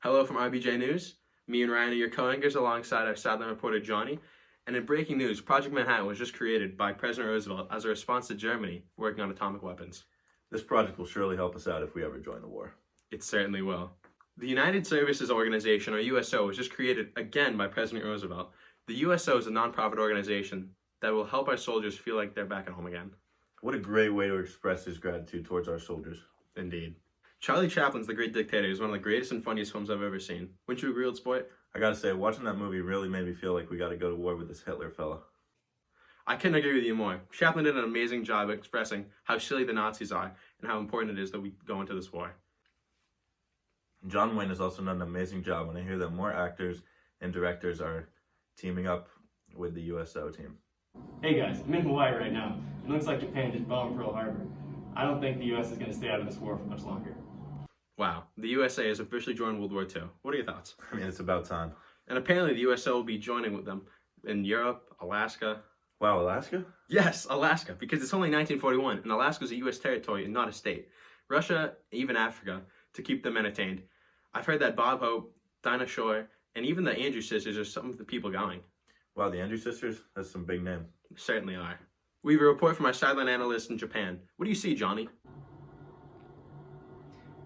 Hello from RBJ News. Me and Ryan are your co-anchors alongside our sideline reporter Johnny. And in breaking news, Project Manhattan was just created by President Roosevelt as a response to Germany working on atomic weapons. This project will surely help us out if we ever join the war. It certainly will. The United Services Organization, or USO, was just created again by President Roosevelt. The USO is a nonprofit organization that will help our soldiers feel like they're back at home again. What a great way to express his gratitude towards our soldiers. Indeed. Charlie Chaplin's The Great Dictator is one of the greatest and funniest films I've ever seen. Wouldn't you agree, old sport? I gotta say, watching that movie really made me feel like we gotta go to war with this Hitler fella. I couldn't agree with you more. Chaplin did an amazing job expressing how silly the Nazis are and how important it is that we go into this war. John Wayne has also done an amazing job when I hear that more actors and directors are teaming up with the USO team. Hey guys, I'm in Hawaii right now. It looks like Japan just bombed Pearl Harbor. I don't think the US is going to stay out of this war for much longer. Wow, the USA has officially joined World War II. What are your thoughts? I mean, it's about time. And apparently the USO will be joining with them in Europe, Alaska. Wow, Alaska? Yes, Alaska, because it's only 1941, and Alaska is a U.S. territory and not a state. Russia, even Africa, to keep them entertained. I've heard that Bob Hope, Dinah Shore, and even the Andrews sisters are some of the people going. Wow, the Andrews sisters? That's some big name. Certainly are. We have a report from our sideline analyst in Japan. What do you see, Johnny?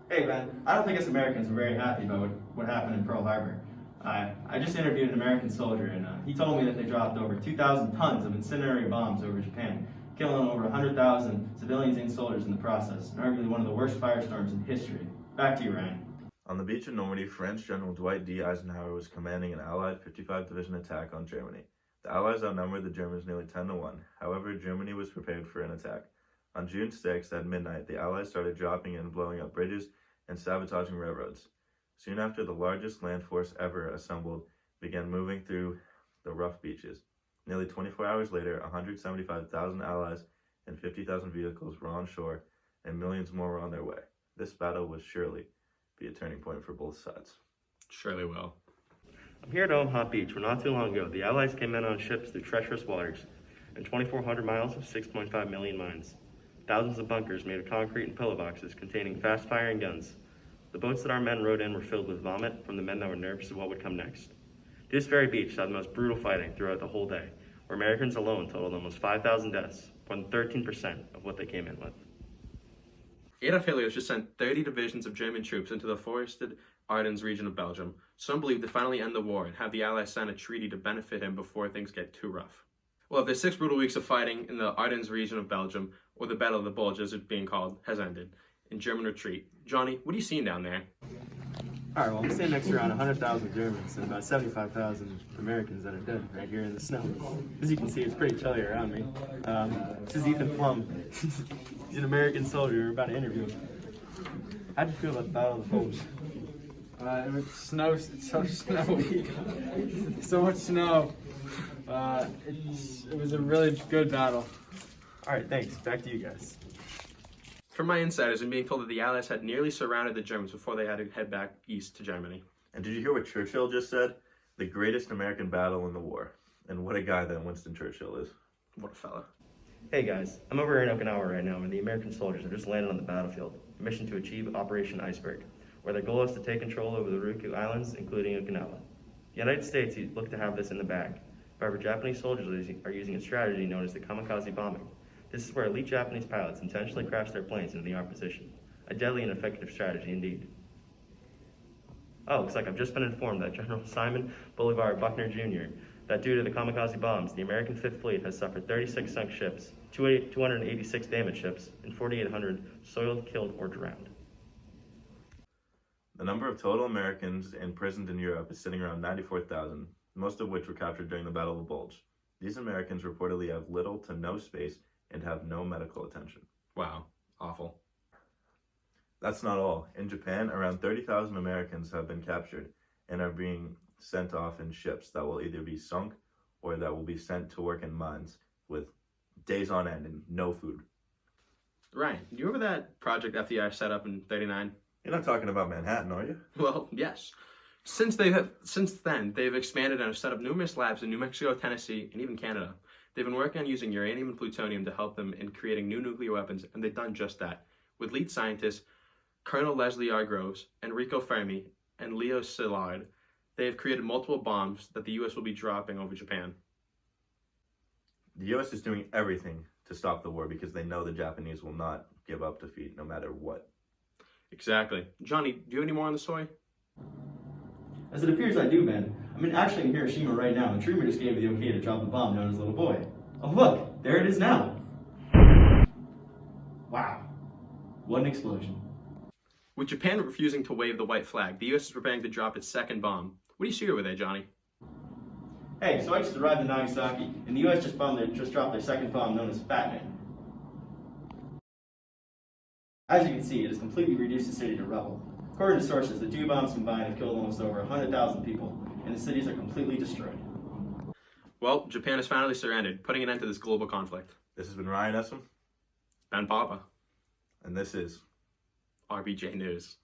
Hey man, I don't think us Americans are very happy about what happened in Pearl Harbor. I just interviewed an American soldier and he told me that they dropped over 2,000 tons of incendiary bombs over Japan, killing over 100,000 civilians and soldiers in the process, and arguably one of the worst firestorms in history. Back to you, Ryan. On the beach in Normandy, French General Dwight D. Eisenhower was commanding an Allied 55 Division attack on Germany. The Allies outnumbered the Germans nearly 10-1. However, Germany was prepared for an attack. On June 6th at midnight, the Allies started dropping and blowing up bridges and sabotaging railroads. Soon after, the largest land force ever assembled began moving through the rough beaches. Nearly 24 hours later, 175,000 Allies and 50,000 vehicles were on shore, and millions more were on their way. This battle was surely be a turning point for both sides. Surely will. I'm here at Omaha Beach, where not too long ago, the Allies came in on ships through treacherous waters and 2,400 miles of 6.5 million mines. Thousands of bunkers made of concrete and pillowboxes containing fast-firing guns. The boats that our men rode in were filled with vomit from the men that were nervous of what would come next. This very beach saw the most brutal fighting throughout the whole day, where Americans alone totaled almost 5,000 deaths, more than 13% of what they came in with. Adolf Hitler has just sent 30 divisions of German troops into the forested Ardennes region of Belgium. Some believe to finally end the war and have the Allies sign a treaty to benefit him before things get too rough. Well, the 6 brutal weeks of fighting in the Ardennes region of Belgium, or the Battle of the Bulge as it's being called, has ended in German retreat. Johnny, what are you seeing down there? Alright, well I'm standing next to around 100,000 Germans and about 75,000 Americans that are dead right here in the snow. As you can see, it's pretty chilly around me. This is Ethan Plum. He's an American soldier. We're about to interview him. How'd you feel about the Battle of the Bulge? It snows, it's so snowy. So much snow. It was a really good battle. Alright, thanks. Back to you guys. From my insiders, I'm being told that the Allies had nearly surrounded the Germans before they had to head back east to Germany. And did you hear what Churchill just said? The greatest American battle in the war. And what a guy that Winston Churchill is. What a fella. Hey guys, I'm over here in Okinawa right now, where the American soldiers have just landed on the battlefield, a mission to achieve Operation Iceberg, where their goal is to take control over the Ryukyu Islands, including Okinawa. The United States look to have this in the bag. However, Japanese soldiers are using a strategy known as the kamikaze bombing. This is where elite Japanese pilots intentionally crash their planes into the opposition. A deadly and effective strategy indeed. Oh, looks like I've just been informed that General Simon Bolivar Buckner Jr., that due to the kamikaze bombs, the American Fifth Fleet has suffered 36 sunk ships, 286 damaged ships, and 4,800 soiled, killed, or drowned. The number of total Americans imprisoned in Europe is sitting around 94,000, most of which were captured during the Battle of the Bulge. These Americans reportedly have little to no space and have no medical attention. Wow, awful. That's not all. In Japan, around 30,000 Americans have been captured and are being sent off in ships that will either be sunk or that will be sent to work in mines with days on end and no food. Ryan, do you remember that project FDR set up in '39? You're not talking about Manhattan, are you? Well, yes. Since then, they've expanded and have set up numerous labs in New Mexico, Tennessee, and even Canada. They've been working on using uranium and plutonium to help them in creating new nuclear weapons, and they've done just that. With lead scientists Colonel Leslie R. Groves, Enrico Fermi, and Leo Szilard, they have created multiple bombs that the U.S. will be dropping over Japan. The U.S. is doing everything to stop the war because they know the Japanese will not give up defeat no matter what. Exactly. Johnny, do you have any more on the story? As it appears I do, Ben. I'm actually in Hiroshima right now, and Truman just gave the okay to drop the bomb known as Little Boy. Oh look, there it is now. Wow. What an explosion. With Japan refusing to wave the white flag, the U.S. is preparing to drop its second bomb. What do you see over there, Johnny? Hey, so I just arrived in Nagasaki, and the U.S. just dropped their second bomb known as Fat Man. As you can see, it has completely reduced the city to rubble. According to sources, the two bombs combined have killed almost over 100,000 people, and the cities are completely destroyed. Well, Japan has finally surrendered, putting an end to this global conflict. This has been Ryan Essam, Ben Papa, and this is RBJ News.